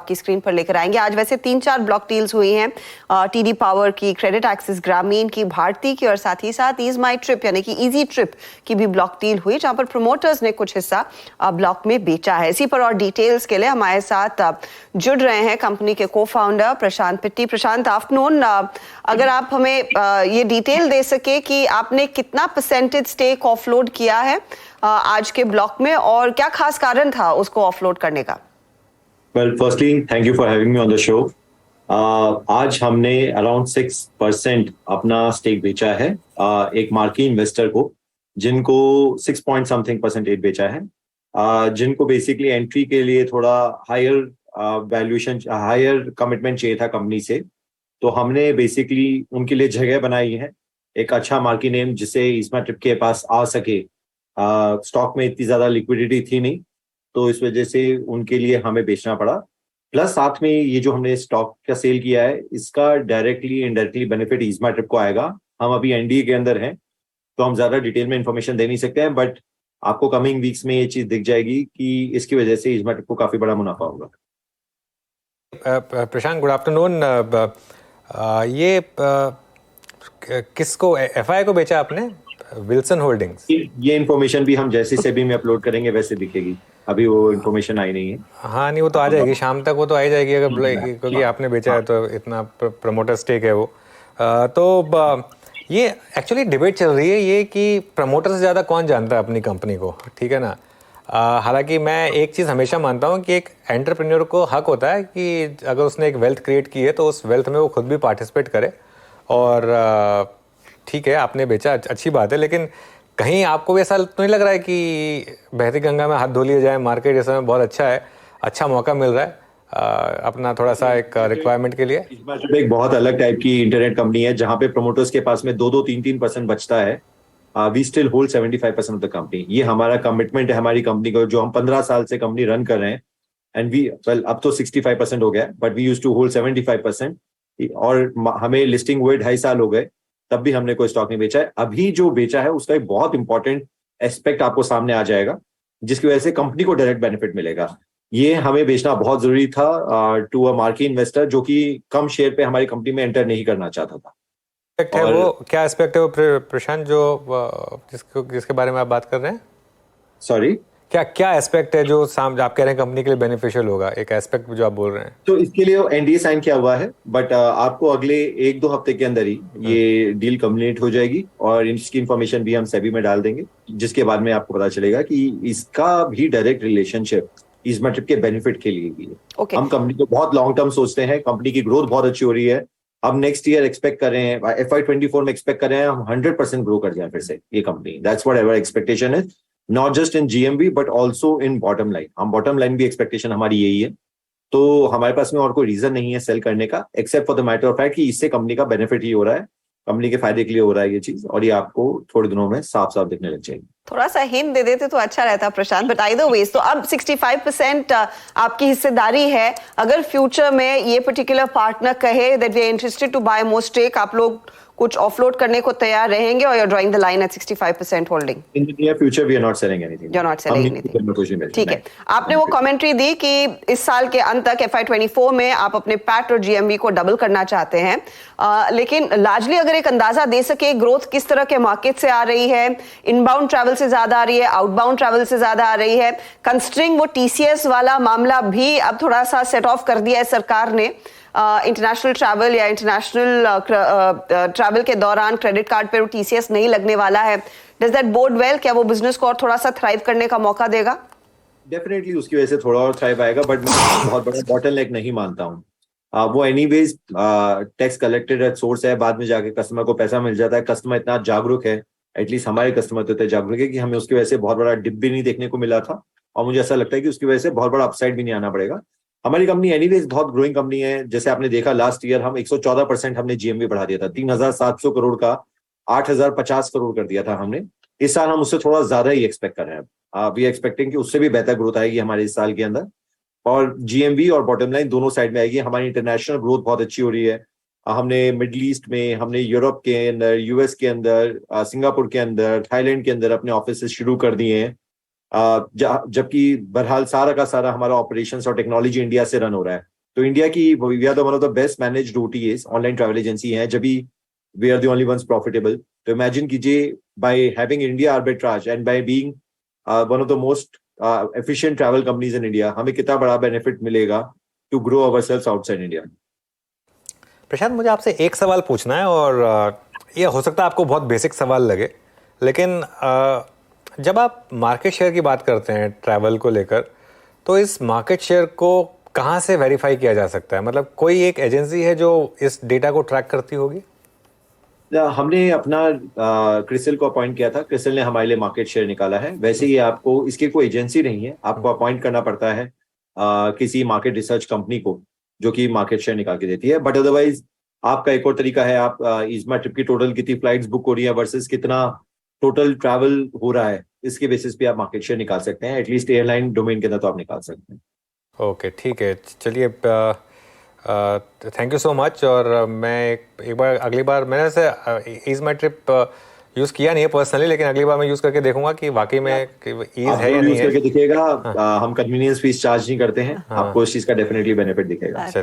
की स्क्रीन पर लेकर आएंगे। आज वैसे 3-4 ब्लॉक डील्स हुई हैं, टीडी पावर की, क्रेडिट एक्सिस ग्रामीण की, भारती की और साथ ही साथ ईज माई ट्रिप यानी कि इजी ट्रिप की भी ब्लॉक डील हुई, जहां पर प्रमोटर्स ने कुछ हिस्सा ब्लॉक में बेचा है। इसी पर और डिटेल्स के लिए हमारे साथ जुड़ रहे हैं कंपनी के को फाउंडर प्रशांत पिट्टी। प्रशांत, आफ्टरनून। अगर आप हमें ये डिटेल दे सके कि आपने कितना परसेंटेज स्टेक ऑफलोड किया है आज के ब्लॉक में और क्या खास कारण था उसको ऑफलोड करने का? Well, firstly, thank you for having me on the show. आज हमने अराउंड 6% अपना स्टेक बेचा है एक मार्की इन्वेस्टर को, जिनको 6 पॉइंट समथिंग परसेंटेज बेचा है, जिनको बेसिकली एंट्री के लिए थोड़ा हायर वैल्यूएशन, हायर कमिटमेंट चाहिए था कंपनी से। तो हमने बेसिकली उनके लिए जगह बनाई है, एक अच्छा मार्की नेम जिसे ईज माई ट्रिप के पास आ सके। स्टॉक में इतनी ज्यादा लिक्विडिटी थी नहीं, तो इस वजह से उनके लिए हमें बेचना पड़ा। प्लस साथ में ये जो हमने स्टॉक का सेल किया है, इसका डायरेक्टली इनडायरेक्टली बेनिफिट ईज माई ट्रिप को आएगा। हम अभी एनडीए के अंदर हैं, तो हम ज्यादा डिटेल में इंफॉर्मेशन दे नहीं सकते हैं, बट आपको कमिंग वीक्स में ये चीज दिख जाएगी कि इसकी वजह से ईज माई ट्रिप को काफी बड़ा मुनाफा होगा। प्रशांत, गुड आफ्टरनून। ये किसको, एफआई को बेचा आपने? Wilson holdings. ये इन्फॉर्मेशन भी हम जैसे सेबी में अपलोड करेंगे वैसे दिखेगी, अभी वो इन्फॉर्मेशन आई नहीं है। हाँ, नहीं वो तो आ जाएगी शाम तक, वो तो आ ही जाएगी अगर, क्योंकि आपने बेचा है तो इतना प्रमोटर स्टेक है वो। तो ये एक्चुअली डिबेट चल रही है ये कि प्रमोटर से ज़्यादा कौन जानता है अपनी कंपनी को, ठीक है ना। हालांकि मैं एक चीज़ हमेशा मानता हूँ कि एक एंटरप्रेन्योर को हक होता है कि अगर उसने एक वेल्थ क्रिएट की है तो उस वेल्थ में वो खुद भी पार्टिसिपेट करे। और ठीक है, आपने बेचा, अच्छी बात है, लेकिन कहीं आपको भी ऐसा तो नहीं लग रहा है कि बहती गंगा में हाथ धो लिया जाए? मार्केट इस समय बहुत अच्छा है, अच्छा मौका मिल रहा है अपना थोड़ा सा एक रिक्वायरमेंट के लिए। एक बहुत अलग टाइप की इंटरनेट कंपनी है जहां पे प्रमोटर्स के पास में 2-2, 3-3% बचता है। We still hold 75% of the company. ये हमारा कमिटमेंट है हमारी कंपनी को, जो हम 15 साल से कंपनी रन कर रहे हैं। एंड वी अब तो 65% हो गया, but we used to hold 75%। और हमें लिस्टिंग हुए 2.5 साल हो गए, तब भी हमने कोई स्टॉक नहीं बेचा है। अभी जो बेचा है उसका एक बहुत इंपॉर्टेंट एस्पेक्ट आपको सामने आ जाएगा, जिसकी वजह से कंपनी को डायरेक्ट बेनिफिट मिलेगा। ये हमें बेचना बहुत जरूरी था टू अ मार्केट इन्वेस्टर जो कि कम शेयर पे हमारी कंपनी में एंटर नहीं करना चाहता था। है वो क्या एस्पेक्ट है वो प्रशांत, जो जिसके बारे में आप बात कर रहे हैं? सॉरी, क्या एस्पेक्ट है जो आप कह रहे हैं कंपनी के लिए बेनिफिशियल होगा, एक एस्पेक्ट जो आप बोल रहे हैं? तो इसके लिए एनडीए साइन किया हुआ है, बट आपको अगले 1-2 हफ्ते के अंदर ही ये डील कंप्लीट हो जाएगी और इसकी इंफॉर्मेशन भी हम सेबी में डाल देंगे, जिसके बाद में आपको पता चलेगा कि इसका भी डायरेक्ट रिलेशनशिप ईज माई ट्रिप के बेनिफिट के लिए भी है। हम कंपनी को बहुत लॉन्ग टर्म सोचते हैं, कंपनी की ग्रोथ बहुत अच्छी हो रही है। अब नेक्स्ट ईयर एक्सपेक्ट कर रहे हैं, FY24 में एक्सपेक्ट कर रहे हैं हम 100% ग्रो कर जाए फिर से ये company. That's what ever expectation is, not just in GMV but also in bottom line. हम बॉटम लाइन भी एक्सपेक्टेशन हमारी यही है। तो हमारे पास में और कोई रीजन नहीं है सेल करने का, except for the matter of fact कि इससे कंपनी का बेनिफिट ही हो रहा है, कंपनी के फायदे के लिए हो रहा है ये चीज, और ये आपको थोड़े दिनों में साफ साफ दिखने लग जाएगी। थोड़ा सा हिंट दे देते तो अच्छा रहता प्रशांत, बट आइदर वेज तो अब 65% आपकी हिस्सेदारी है। अगर फ्यूचर में ये पर्टिकुलर पार्टनर कहे that we are interested to buy more stake, आप लोग कुछ ऑफलोड करने को तैयार रहेंगे और you are drawing the line at 65% holding? In the near future we are not selling anything. You are not selling anything, ठीक है। आपने वो कमेंट्री दी कि इस साल के अंत तक FY24 में आप अपने पैट और जीएमवी को डबल करना चाहते हैं, लेकिन लार्जली अगर एक अंदाजा दे सके ग्रोथ किस तरह के मार्केट से आ रही है? इनबाउंड ट्रैवल से ज्यादा आ रही है, आउटबाउंड ट्रैवल से ज्यादा आ रही है? कंस्ट्रिंग वो TCS वाला मामला भी अब थोड़ा सा सेट ऑफ कर दिया है सरकार ने, इंटरनेशनल ट्रैवल या इंटरनेशनल ट्रैवल के दौरान क्रेडिट कार्ड पे TCS नहीं लगने वाला है। Does that bode well? क्या वो बिजनेस को और थोड़ा सा थ्राइव करने का मौका देगा? डेफिनेटली उसकी वजह से थोड़ा और थ्राइव आएगा, बट मैं बहुत बड़ा बॉटलनेक नहीं मानता हूँ। वो anyways tax collected at source है, बाद में जाके कस्टमर को पैसा मिल जाता है। कस्टमर इतना जागरूक है, एटलीस्ट हमारे कस्टमर तो इतने जागरूक है कि हमें उसकी वजह से बहुत बड़ा डिप भी नहीं देखने को मिला था, और मुझे ऐसा लगता है कि उसकी वजह से बहुत बड़ा अपसाइड भी नहीं आना पड़ेगा। हमारी कंपनी एनीवेज बहुत ग्रोइंग कंपनी है। जैसे आपने देखा लास्ट ईयर हम 114% हमने जीएमवी बढ़ा दिया था, 3,700 करोड़ का 8,050 करोड़ कर दिया था हमने। इस साल हम उससे थोड़ा ज्यादा ही एक्सपेक्ट कर रहे हैं। वी आर एक्सपेक्टिंग कि उससे भी बेहतर ग्रोथ आएगी हमारे इस साल के अंदर, और जीएमवी और बॉटम लाइन दोनों साइड में आएगी। हमारी इंटरनेशनल ग्रोथ बहुत अच्छी हो रही है। हमने मिडल ईस्ट में, हमने यूरोप के अंदर, यूएस के अंदर, सिंगापुर के अंदर, थाईलैंड के अंदर अपने ऑफिस शुरू कर दिए हैं, जबकि बहरहाल सारा का सारा हमारा ऑपरेशंस और टेक्नोलॉजी इंडिया से रन हो रहा है। तो इंडिया की we are the one of the best managed OTAs, online travel agency है, जब भी we are the only ones profitable. तो इमेजिन कीजिए, by having India arbitrage and by being one of the most efficient travel companies in India, हमें कितना बड़ा benefit मिलेगा to grow ourselves outside India. Prashant, मुझे आपसे एक सवाल पूछना है, और ये हो सकता है आपको बहुत बेसिक सवाल लगे, लेकिन जब आप मार्केट शेयर की बात करते हैं ट्रैवल को लेकर, तो इस मार्केट शेयर को कहाँ से वेरीफाई किया जा सकता है? मतलब कोई एक एजेंसी है जो इस डेटा को ट्रैक करती होगी? हमने अपना क्रिसिल को अपॉइंट किया था, क्रिसिल ने हमारे लिए मार्केट शेयर निकाला है। वैसे ही आपको इसकी कोई एजेंसी नहीं है, आपको अपॉइंट करना पड़ता है किसी मार्केट रिसर्च कंपनी को, जो कि मार्केट शेयर निकाल के देती है। बट अदरवाइज आपका एक और तरीका है, आप इज़मा ट्रिप की टोटल कितनी फ्लाइट्स बुक हो रही है वर्सेस कितना टोटल ट्रैवल हो रहा है, इसके बेसिस पे आप मार्केट शेयर निकाल सकते हैं। एटलीस्ट एयरलाइन डोमेन के अंदर तो आप निकाल सकते हैं। ओके, ठीक है, चलिए, थैंक यू सो मच। और मैं एक बार अगली बार, मैंने वैसे इज़मा ट्रिप यूज़ किया नहीं है पर्सनली, लेकिन अगली बार मैं यूज़ करके देखूंगा कि वाकई में ईज है या नहीं है। करके दिखेगा। हम कन्वीनियंस फीस चार्ज नहीं करते हैं, आपको इस चीज़ का डेफिनेटली बेनिफिट दिखेगा। चलिए।